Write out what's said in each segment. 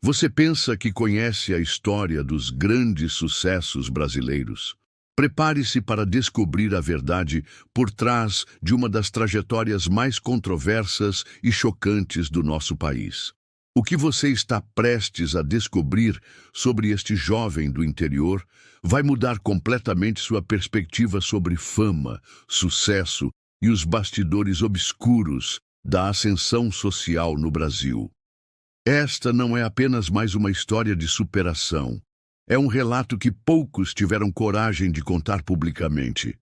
Você pensa que conhece a história dos grandes sucessos brasileiros? Prepare-se para descobrir a verdade por trás de uma das trajetórias mais controversas e chocantes do nosso país. O que você está prestes a descobrir sobre este jovem do interior vai mudar completamente sua perspectiva sobre fama, sucesso e os bastidores obscuros da ascensão social no Brasil. Esta não é apenas mais uma história de superação. É um relato que poucos tiveram coragem de contar publicamente.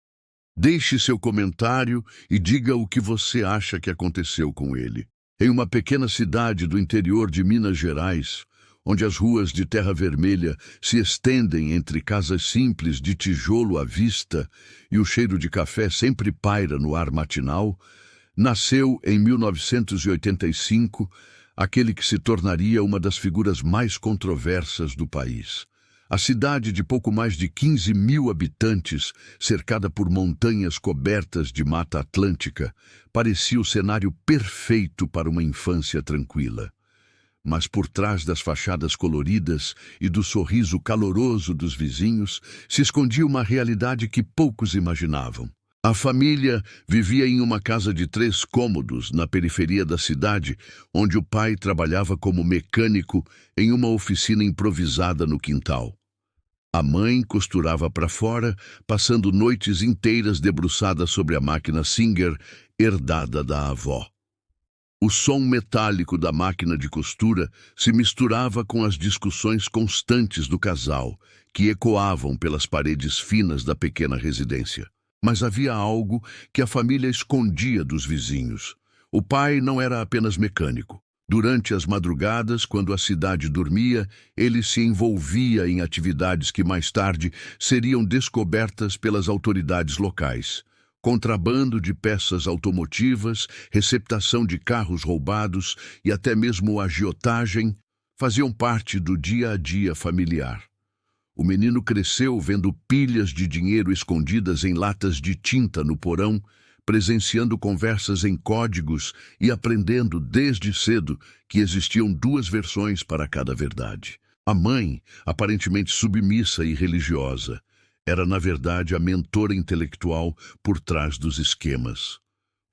Deixe seu comentário e diga o que você acha que aconteceu com ele. Em uma pequena cidade do interior de Minas Gerais, onde as ruas de terra vermelha se estendem entre casas simples de tijolo à vista e o cheiro de café sempre paira no ar matinal, nasceu em 1985 aquele que se tornaria uma das figuras mais controversas do país. A cidade de pouco mais de 15 mil habitantes, cercada por montanhas cobertas de mata atlântica, parecia o cenário perfeito para uma infância tranquila. Mas por trás das fachadas coloridas e do sorriso caloroso dos vizinhos, se escondia uma realidade que poucos imaginavam. A família vivia em uma casa de 3 cômodos na periferia da cidade, onde o pai trabalhava como mecânico em uma oficina improvisada no quintal. A mãe costurava para fora, passando noites inteiras debruçada sobre a máquina Singer, herdada da avó. O som metálico da máquina de costura se misturava com as discussões constantes do casal, que ecoavam pelas paredes finas da pequena residência. Mas havia algo que a família escondia dos vizinhos. O pai não era apenas mecânico. Durante as madrugadas, quando a cidade dormia, ele se envolvia em atividades que mais tarde seriam descobertas pelas autoridades locais. Contrabando de peças automotivas, receptação de carros roubados e até mesmo agiotagem faziam parte do dia a dia familiar. O menino cresceu vendo pilhas de dinheiro escondidas em latas de tinta no porão, presenciando conversas em códigos e aprendendo desde cedo que existiam 2 versões para cada verdade. A mãe, aparentemente submissa e religiosa, era na verdade a mentora intelectual por trás dos esquemas.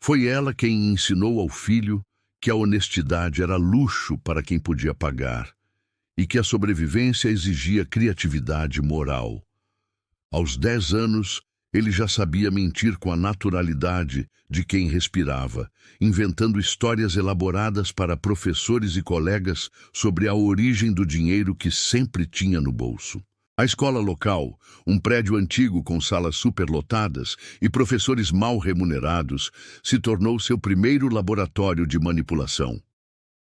Foi ela quem ensinou ao filho que a honestidade era luxo para quem podia pagar e que a sobrevivência exigia criatividade moral. Aos 10 anos, ele já sabia mentir com a naturalidade de quem respirava, inventando histórias elaboradas para professores e colegas sobre a origem do dinheiro que sempre tinha no bolso. A escola local, um prédio antigo com salas superlotadas e professores mal remunerados, se tornou seu primeiro laboratório de manipulação.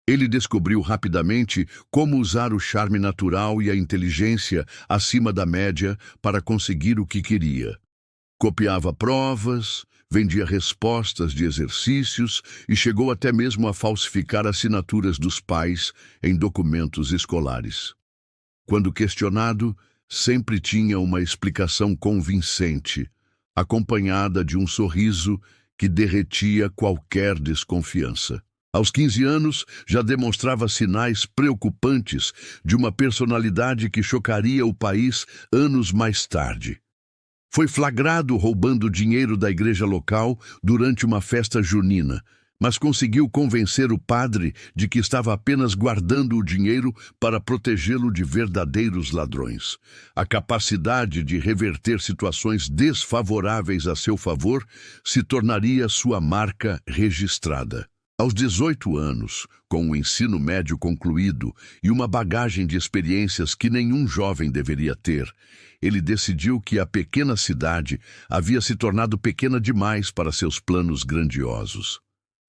Ele descobriu rapidamente como usar o charme natural e a inteligência acima da média para conseguir o que queria. Copiava provas, vendia respostas de exercícios e chegou até mesmo a falsificar assinaturas dos pais em documentos escolares. Quando questionado, sempre tinha uma explicação convincente, acompanhada de um sorriso que derretia qualquer desconfiança. Aos 15 anos, já demonstrava sinais preocupantes de uma personalidade que chocaria o país anos mais tarde. Foi flagrado roubando dinheiro da igreja local durante uma festa junina, mas conseguiu convencer o padre de que estava apenas guardando o dinheiro para protegê-lo de verdadeiros ladrões. A capacidade de reverter situações desfavoráveis a seu favor se tornaria sua marca registrada. Aos 18 anos, com o ensino médio concluído e uma bagagem de experiências que nenhum jovem deveria ter, ele decidiu que a pequena cidade havia se tornado pequena demais para seus planos grandiosos.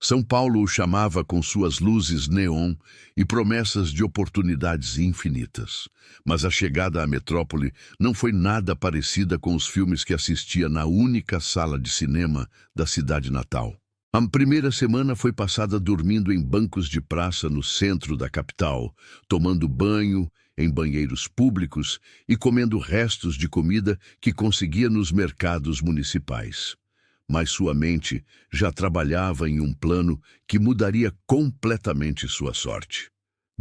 São Paulo o chamava com suas luzes neon e promessas de oportunidades infinitas. Mas a chegada à metrópole não foi nada parecida com os filmes que assistia na única sala de cinema da cidade natal. A primeira semana foi passada dormindo em bancos de praça no centro da capital, tomando banho em banheiros públicos e comendo restos de comida que conseguia nos mercados municipais. Mas sua mente já trabalhava em um plano que mudaria completamente sua sorte.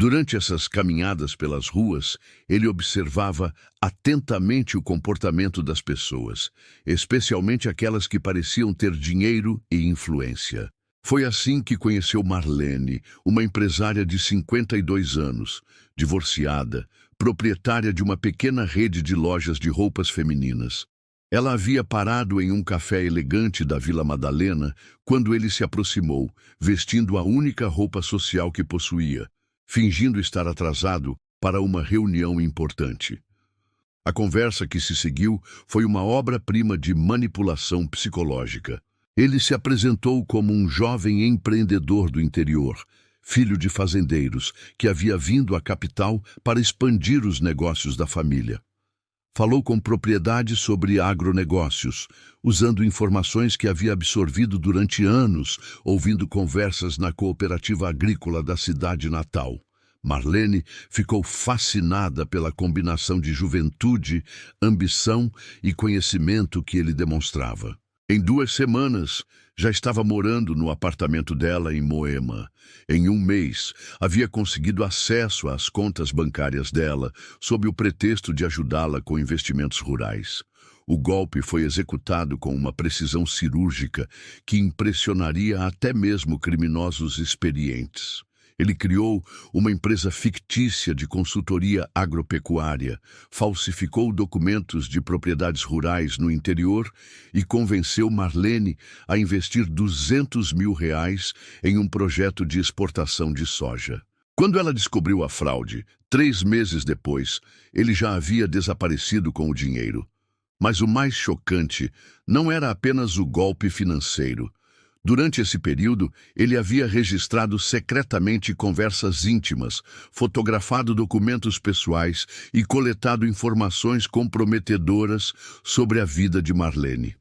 Durante essas caminhadas pelas ruas, ele observava atentamente o comportamento das pessoas, especialmente aquelas que pareciam ter dinheiro e influência. Foi assim que conheceu Marlene, uma empresária de 52 anos, divorciada, proprietária de uma pequena rede de lojas de roupas femininas. Ela havia parado em um café elegante da Vila Madalena quando ele se aproximou, vestindo a única roupa social que possuía, fingindo estar atrasado para uma reunião importante. A conversa que se seguiu foi uma obra-prima de manipulação psicológica. Ele se apresentou como um jovem empreendedor do interior, filho de fazendeiros, que havia vindo à capital para expandir os negócios da família. Falou com propriedade sobre agronegócios, usando informações que havia absorvido durante anos, ouvindo conversas na cooperativa agrícola da cidade natal. Marlene ficou fascinada pela combinação de juventude, ambição e conhecimento que ele demonstrava. Em 2 semanas, já estava morando no apartamento dela em Moema. Em 1 mês, havia conseguido acesso às contas bancárias dela, sob o pretexto de ajudá-la com investimentos rurais. O golpe foi executado com uma precisão cirúrgica que impressionaria até mesmo criminosos experientes. Ele criou uma empresa fictícia de consultoria agropecuária, falsificou documentos de propriedades rurais no interior e convenceu Marlene a investir R$200 mil em um projeto de exportação de soja. Quando ela descobriu a fraude, 3 meses depois, ele já havia desaparecido com o dinheiro. Mas o mais chocante não era apenas o golpe financeiro. Durante esse período, ele havia registrado secretamente conversas íntimas, fotografado documentos pessoais e coletado informações comprometedoras sobre a vida de Marlene.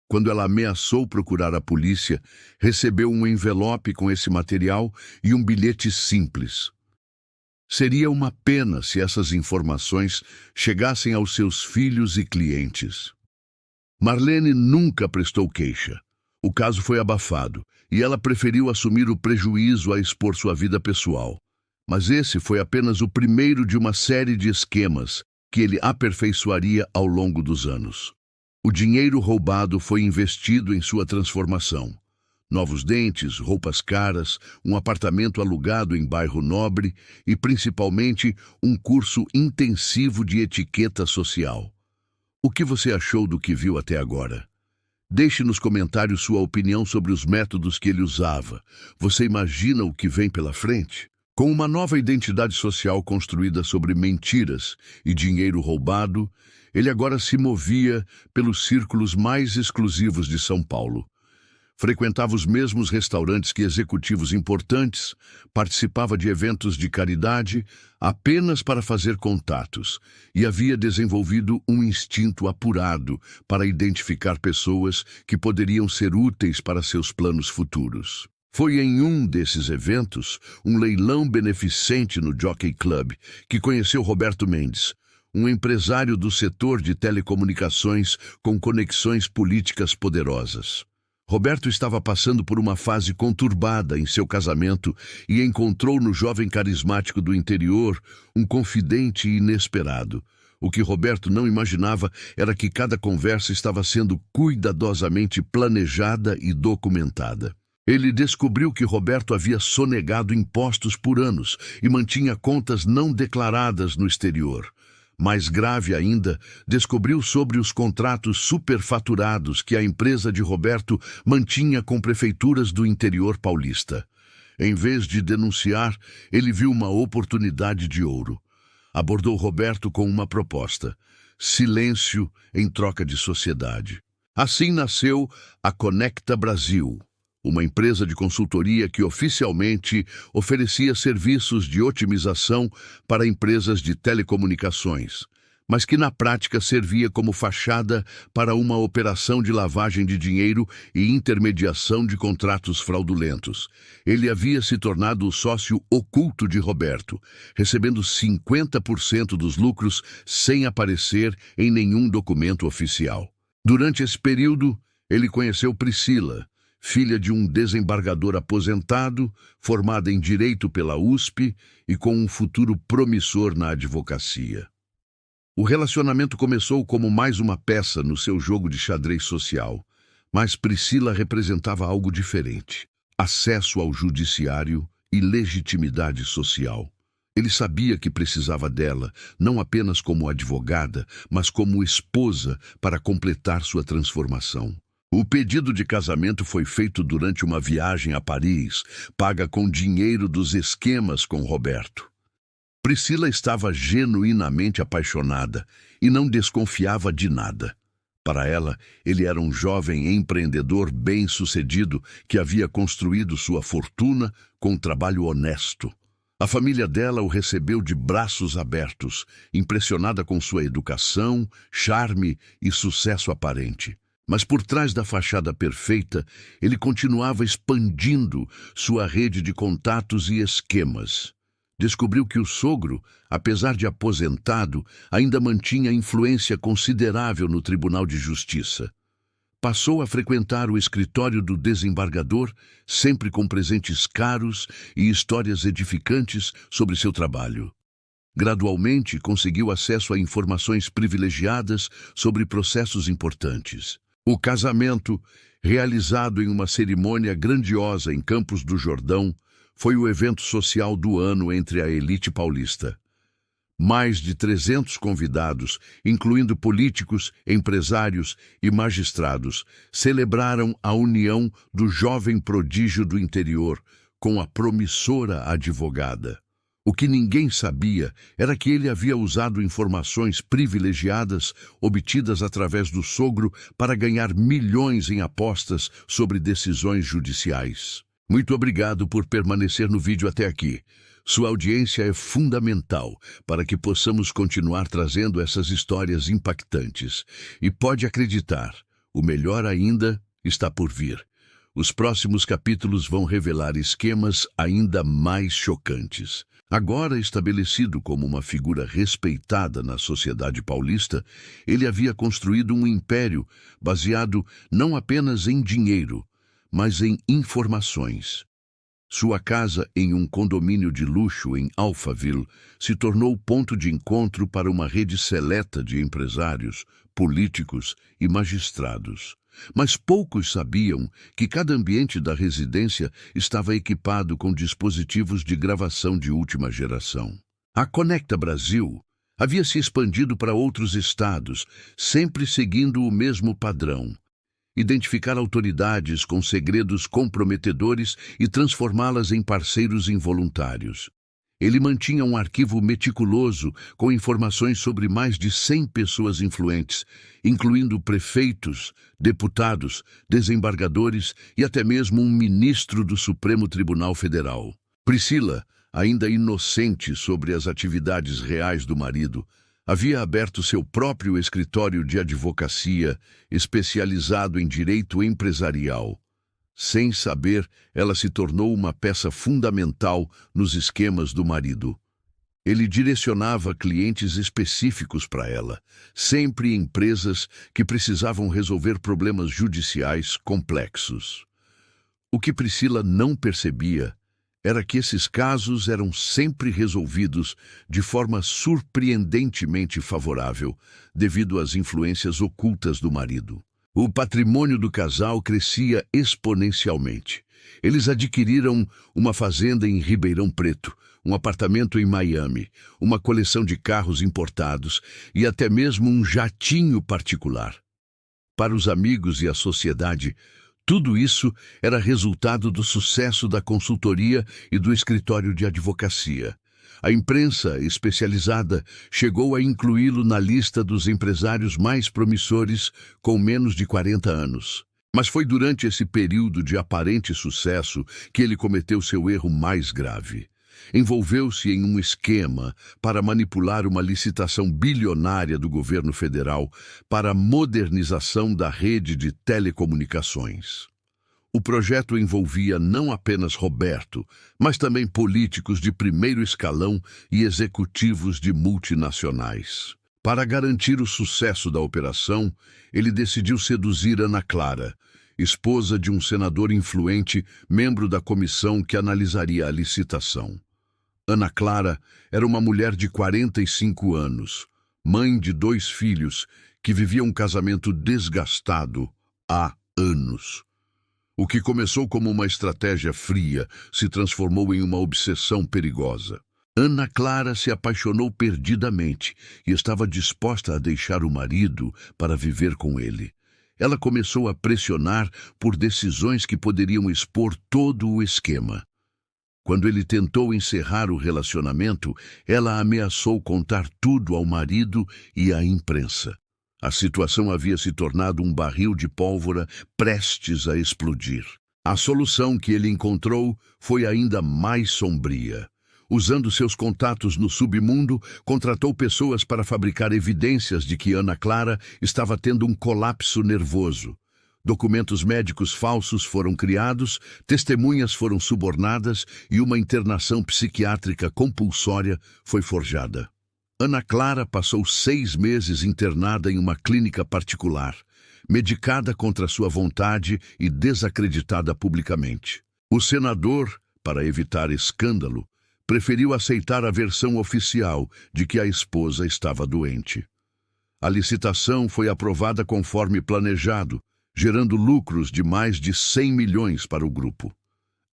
Quando ela ameaçou procurar a polícia, recebeu um envelope com esse material e um bilhete simples. Seria uma pena se essas informações chegassem aos seus filhos e clientes. Marlene nunca prestou queixa. O caso foi abafado, e ela preferiu assumir o prejuízo a expor sua vida pessoal. Mas esse foi apenas o primeiro de uma série de esquemas que ele aperfeiçoaria ao longo dos anos. O dinheiro roubado foi investido em sua transformação. Novos dentes, roupas caras, um apartamento alugado em bairro nobre e, principalmente, um curso intensivo de etiqueta social. O que você achou do que viu até agora? Deixe nos comentários sua opinião sobre os métodos que ele usava. Você imagina o que vem pela frente? Com uma nova identidade social construída sobre mentiras e dinheiro roubado, ele agora se movia pelos círculos mais exclusivos de São Paulo. Frequentava os mesmos restaurantes que executivos importantes, participava de eventos de caridade apenas para fazer contatos e havia desenvolvido um instinto apurado para identificar pessoas que poderiam ser úteis para seus planos futuros. Foi em um desses eventos, um leilão beneficente no Jockey Club, que conheceu Roberto Mendes, um empresário do setor de telecomunicações com conexões políticas poderosas. Roberto estava passando por uma fase conturbada em seu casamento e encontrou no jovem carismático do interior um confidente inesperado. O que Roberto não imaginava era que cada conversa estava sendo cuidadosamente planejada e documentada. Ele descobriu que Roberto havia sonegado impostos por anos e mantinha contas não declaradas no exterior. Mais grave ainda, descobriu sobre os contratos superfaturados que a empresa de Roberto mantinha com prefeituras do interior paulista. Em vez de denunciar, ele viu uma oportunidade de ouro. Abordou Roberto com uma proposta: silêncio em troca de sociedade. Assim nasceu a Conecta Brasil, uma empresa de consultoria que oficialmente oferecia serviços de otimização para empresas de telecomunicações, mas que na prática servia como fachada para uma operação de lavagem de dinheiro e intermediação de contratos fraudulentos. Ele havia se tornado o sócio oculto de Roberto, recebendo 50% dos lucros sem aparecer em nenhum documento oficial. Durante esse período, ele conheceu Priscila, filha de um desembargador aposentado, formada em Direito pela USP e com um futuro promissor na advocacia. O relacionamento começou como mais uma peça no seu jogo de xadrez social, mas Priscila representava algo diferente: acesso ao judiciário e legitimidade social. Ele sabia que precisava dela, não apenas como advogada, mas como esposa para completar sua transformação. O pedido de casamento foi feito durante uma viagem a Paris, paga com dinheiro dos esquemas com Roberto. Priscila estava genuinamente apaixonada e não desconfiava de nada. Para ela, ele era um jovem empreendedor bem-sucedido que havia construído sua fortuna com trabalho honesto. A família dela o recebeu de braços abertos, impressionada com sua educação, charme e sucesso aparente. Mas por trás da fachada perfeita, ele continuava expandindo sua rede de contatos e esquemas. Descobriu que o sogro, apesar de aposentado, ainda mantinha influência considerável no Tribunal de Justiça. Passou a frequentar o escritório do desembargador, sempre com presentes caros e histórias edificantes sobre seu trabalho. Gradualmente, conseguiu acesso a informações privilegiadas sobre processos importantes. O casamento, realizado em uma cerimônia grandiosa em Campos do Jordão, foi o evento social do ano entre a elite paulista. Mais de 300 convidados, incluindo políticos, empresários e magistrados, celebraram a união do jovem prodígio do interior com a promissora advogada. O que ninguém sabia era que ele havia usado informações privilegiadas obtidas através do sogro para ganhar milhões em apostas sobre decisões judiciais. Muito obrigado por permanecer no vídeo até aqui. Sua audiência é fundamental para que possamos continuar trazendo essas histórias impactantes. E pode acreditar, o melhor ainda está por vir. Os próximos capítulos vão revelar esquemas ainda mais chocantes. Agora estabelecido como uma figura respeitada na sociedade paulista, ele havia construído um império baseado não apenas em dinheiro, mas em informações. Sua casa em um condomínio de luxo em Alphaville se tornou ponto de encontro para uma rede seleta de empresários, políticos e magistrados. Mas poucos sabiam que cada ambiente da residência estava equipado com dispositivos de gravação de última geração. A Conecta Brasil havia se expandido para outros estados, sempre seguindo o mesmo padrão: identificar autoridades com segredos comprometedores e transformá-las em parceiros involuntários. Ele mantinha um arquivo meticuloso com informações sobre mais de 100 pessoas influentes, incluindo prefeitos, deputados, desembargadores e até mesmo um ministro do Supremo Tribunal Federal. Priscila, ainda inocente sobre as atividades reais do marido, havia aberto seu próprio escritório de advocacia especializado em direito empresarial. Sem saber, ela se tornou uma peça fundamental nos esquemas do marido. Ele direcionava clientes específicos para ela, sempre empresas que precisavam resolver problemas judiciais complexos. O que Priscila não percebia era que esses casos eram sempre resolvidos de forma surpreendentemente favorável, devido às influências ocultas do marido. O patrimônio do casal crescia exponencialmente. Eles adquiriram uma fazenda em Ribeirão Preto, um apartamento em Miami, uma coleção de carros importados e até mesmo um jatinho particular. Para os amigos e a sociedade, tudo isso era resultado do sucesso da consultoria e do escritório de advocacia. A imprensa especializada chegou a incluí-lo na lista dos empresários mais promissores com menos de 40 anos. Mas foi durante esse período de aparente sucesso que ele cometeu seu erro mais grave. Envolveu-se em um esquema para manipular uma licitação bilionária do governo federal para a modernização da rede de telecomunicações. O projeto envolvia não apenas Roberto, mas também políticos de primeiro escalão e executivos de multinacionais. Para garantir o sucesso da operação, ele decidiu seduzir Ana Clara, esposa de um senador influente, membro da comissão que analisaria a licitação. Ana Clara era uma mulher de 45 anos, mãe de 2 filhos, que vivia um casamento desgastado há anos. O que começou como uma estratégia fria se transformou em uma obsessão perigosa. Ana Clara se apaixonou perdidamente e estava disposta a deixar o marido para viver com ele. Ela começou a pressionar por decisões que poderiam expor todo o esquema. Quando ele tentou encerrar o relacionamento, ela ameaçou contar tudo ao marido e à imprensa. A situação havia se tornado um barril de pólvora prestes a explodir. A solução que ele encontrou foi ainda mais sombria. Usando seus contatos no submundo, contratou pessoas para fabricar evidências de que Ana Clara estava tendo um colapso nervoso. Documentos médicos falsos foram criados, testemunhas foram subornadas e uma internação psiquiátrica compulsória foi forjada. Ana Clara passou 6 meses internada em uma clínica particular, medicada contra sua vontade e desacreditada publicamente. O senador, para evitar escândalo, preferiu aceitar a versão oficial de que a esposa estava doente. A licitação foi aprovada conforme planejado, gerando lucros de mais de 100 milhões para o grupo.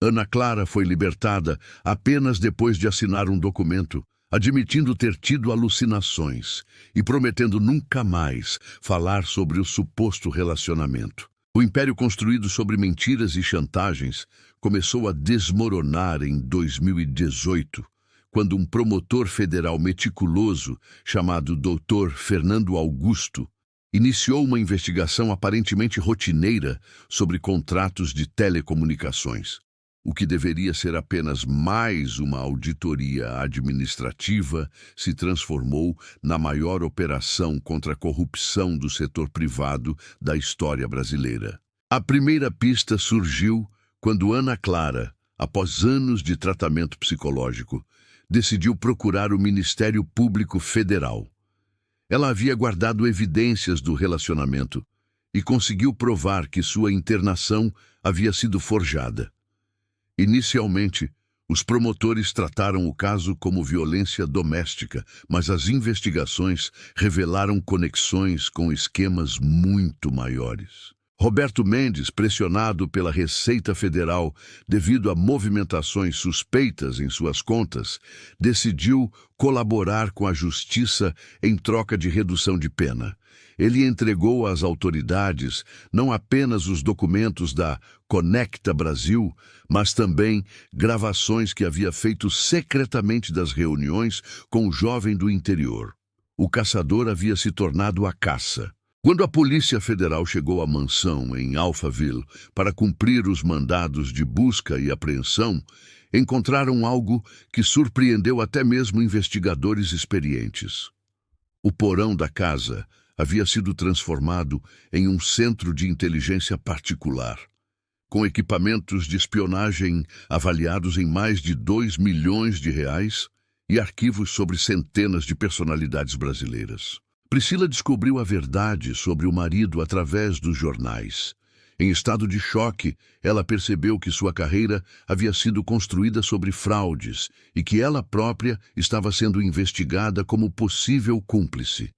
Ana Clara foi libertada apenas depois de assinar um documento, admitindo ter tido alucinações e prometendo nunca mais falar sobre o suposto relacionamento. O império construído sobre mentiras e chantagens começou a desmoronar em 2018, quando um promotor federal meticuloso, chamado Dr. Fernando Augusto, iniciou uma investigação aparentemente rotineira sobre contratos de telecomunicações. O que deveria ser apenas mais uma auditoria administrativa se transformou na maior operação contra a corrupção do setor privado da história brasileira. A primeira pista surgiu quando Ana Clara, após anos de tratamento psicológico, decidiu procurar o Ministério Público Federal. Ela havia guardado evidências do relacionamento e conseguiu provar que sua internação havia sido forjada. Inicialmente, os promotores trataram o caso como violência doméstica, mas as investigações revelaram conexões com esquemas muito maiores. Roberto Mendes, pressionado pela Receita Federal devido a movimentações suspeitas em suas contas, decidiu colaborar com a Justiça em troca de redução de pena. Ele entregou às autoridades não apenas os documentos da Conecta Brasil, mas também gravações que havia feito secretamente das reuniões com o jovem do interior. O caçador havia se tornado a caça. Quando a Polícia Federal chegou à mansão em Alphaville para cumprir os mandados de busca e apreensão, encontraram algo que surpreendeu até mesmo investigadores experientes. O porão da casa havia sido transformado em um centro de inteligência particular, com equipamentos de espionagem avaliados em mais de R$ 2 milhões e arquivos sobre centenas de personalidades brasileiras. Priscila descobriu a verdade sobre o marido através dos jornais. Em estado de choque, ela percebeu que sua carreira havia sido construída sobre fraudes e que ela própria estava sendo investigada como possível cúmplice.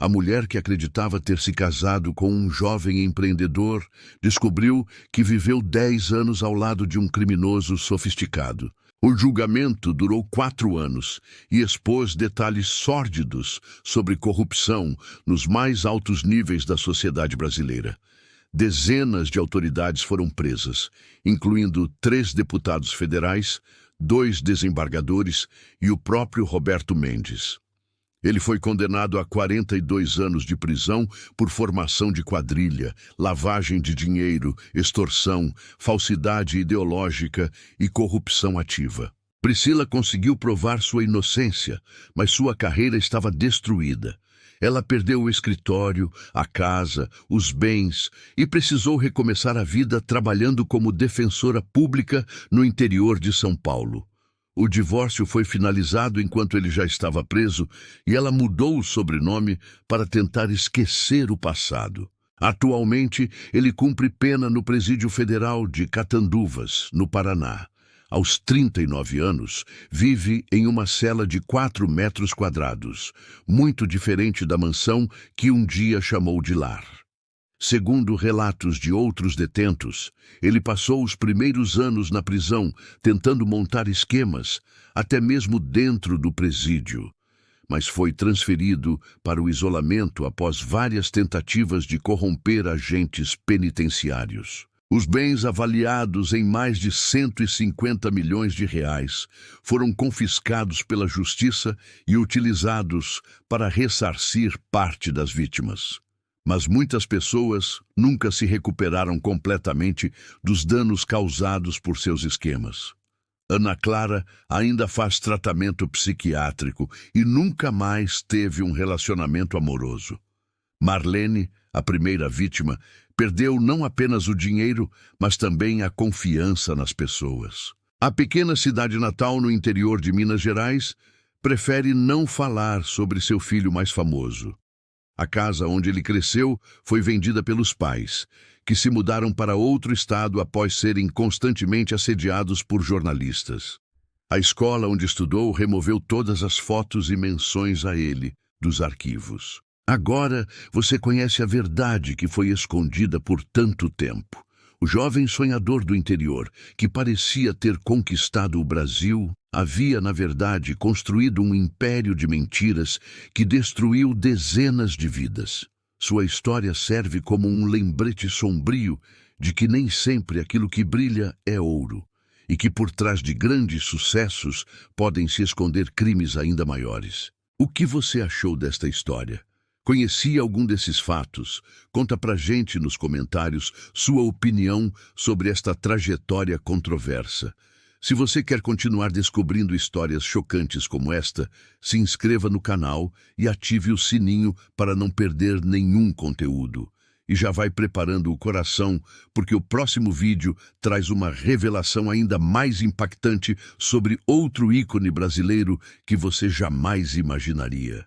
A mulher que acreditava ter se casado com um jovem empreendedor descobriu que viveu 10 anos ao lado de um criminoso sofisticado. O julgamento durou 4 anos e expôs detalhes sórdidos sobre corrupção nos mais altos níveis da sociedade brasileira. Dezenas de autoridades foram presas, incluindo 3 deputados federais, 2 desembargadores e o próprio Roberto Mendes. Ele foi condenado a 42 anos de prisão por formação de quadrilha, lavagem de dinheiro, extorsão, falsidade ideológica e corrupção ativa. Priscila conseguiu provar sua inocência, mas sua carreira estava destruída. Ela perdeu o escritório, a casa, os bens e precisou recomeçar a vida trabalhando como defensora pública no interior de São Paulo. O divórcio foi finalizado enquanto ele já estava preso e ela mudou o sobrenome para tentar esquecer o passado. Atualmente, ele cumpre pena no Presídio Federal de Catanduvas, no Paraná. Aos 39 anos, vive em uma cela de 4 metros quadrados, muito diferente da mansão que um dia chamou de lar. Segundo relatos de outros detentos, ele passou os primeiros anos na prisão tentando montar esquemas, até mesmo dentro do presídio, mas foi transferido para o isolamento após várias tentativas de corromper agentes penitenciários. Os bens, avaliados em mais de 150 milhões de reais, foram confiscados pela justiça e utilizados para ressarcir parte das vítimas. Mas muitas pessoas nunca se recuperaram completamente dos danos causados por seus esquemas. Ana Clara ainda faz tratamento psiquiátrico e nunca mais teve um relacionamento amoroso. Marlene, a primeira vítima, perdeu não apenas o dinheiro, mas também a confiança nas pessoas. A pequena cidade natal no interior de Minas Gerais prefere não falar sobre seu filho mais famoso. A casa onde ele cresceu foi vendida pelos pais, que se mudaram para outro estado após serem constantemente assediados por jornalistas. A escola onde estudou removeu todas as fotos e menções a ele dos arquivos. Agora você conhece a verdade que foi escondida por tanto tempo. O jovem sonhador do interior, que parecia ter conquistado o Brasil, havia, na verdade, construído um império de mentiras que destruiu dezenas de vidas. Sua história serve como um lembrete sombrio de que nem sempre aquilo que brilha é ouro, e que por trás de grandes sucessos podem se esconder crimes ainda maiores. O que você achou desta história? Conhecia algum desses fatos? Conta pra gente nos comentários sua opinião sobre esta trajetória controversa. Se você quer continuar descobrindo histórias chocantes como esta, se inscreva no canal e ative o sininho para não perder nenhum conteúdo. E já vai preparando o coração, porque o próximo vídeo traz uma revelação ainda mais impactante sobre outro ícone brasileiro que você jamais imaginaria.